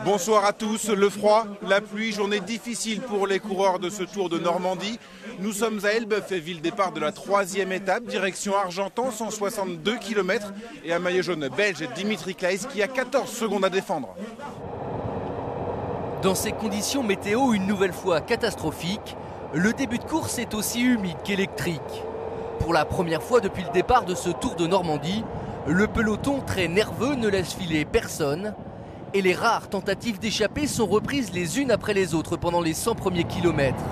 Bonsoir à tous, le froid, la pluie, journée difficile pour les coureurs de ce Tour de Normandie. Nous sommes à Elbeuf, ville départ de la 3e étape, direction Argentan, 162 km. Et un maillot jaune belge, Dimitri Claeys, qui a 14 secondes à défendre. Dans ces conditions météo une nouvelle fois catastrophiques, le début de course est aussi humide qu'électrique. Pour la première fois depuis le départ de ce Tour de Normandie, le peloton très nerveux ne laisse filer personne. Et les rares tentatives d'échapper sont reprises les unes après les autres pendant les 100 premiers kilomètres.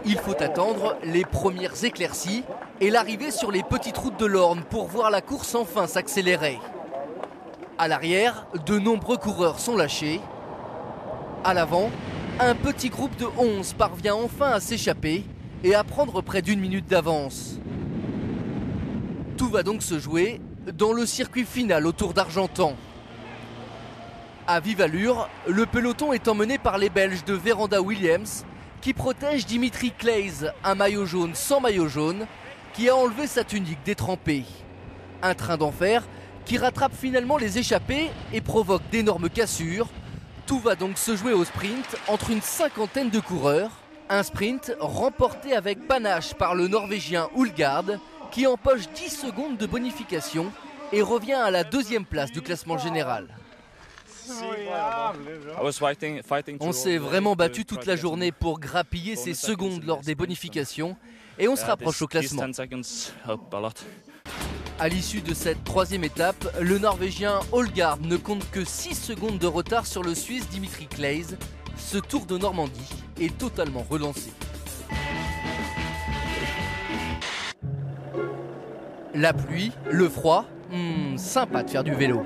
Il faut attendre les premières éclaircies et l'arrivée sur les petites routes de l'Orne pour voir la course enfin s'accélérer. À l'arrière, de nombreux coureurs sont lâchés. À l'avant, un petit groupe de 11 parvient enfin à s'échapper et à prendre près d'1 minute d'avance. Tout va donc se jouer dans le circuit final au Tour d'Argentan. À vive allure, le peloton est emmené par les Belges de Veranda Williams qui protègent Dimitri Claeys, un maillot jaune sans maillot jaune, qui a enlevé sa tunique détrempée. Un train d'enfer qui rattrape finalement les échappés et provoque d'énormes cassures. Tout va donc se jouer au sprint entre une cinquantaine de coureurs. Un sprint remporté avec panache par le Norvégien Hulgaard qui empoche 10 secondes de bonification et revient à la 2e place du classement général. On s'est vraiment battu toute la journée pour grappiller ces secondes lors des bonifications et on se rapproche au classement. À l'issue de cette 3e étape, le Norvégien Hulgaard ne compte que 6 secondes de retard sur le Suisse Dimitri Claeys. Ce Tour de Normandie est totalement relancé. La pluie, le froid, sympa de faire du vélo.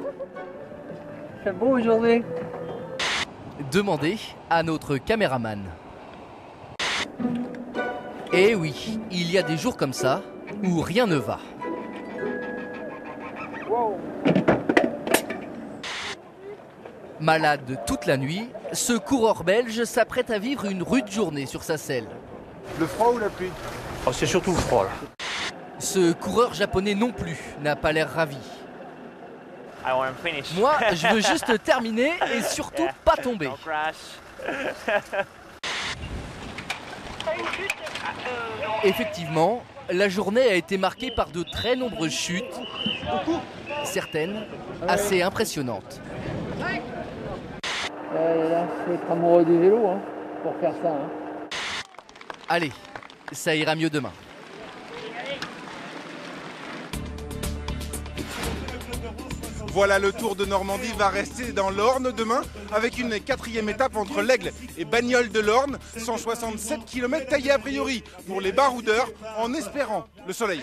C'est beau aujourd'hui. Demandez à notre caméraman. Et oui, il y a des jours comme ça où rien ne va. Malade toute la nuit, ce coureur belge s'apprête à vivre une rude journée sur sa selle. Le froid ou la pluie? Oh, c'est surtout le froid là. Ce coureur japonais non plus n'a pas l'air ravi. Moi, je veux juste terminer et surtout pas tomber. Effectivement, la journée a été marquée par de très nombreuses chutes, certaines assez impressionnantes. Là, faut être amoureux du vélo pour faire ça. Allez, ça ira mieux demain. Voilà, le Tour de Normandie va rester dans l'Orne demain avec une 4e étape entre l'Aigle et Bagnoles de l'Orne. 167 km taillés a priori pour les baroudeurs en espérant le soleil.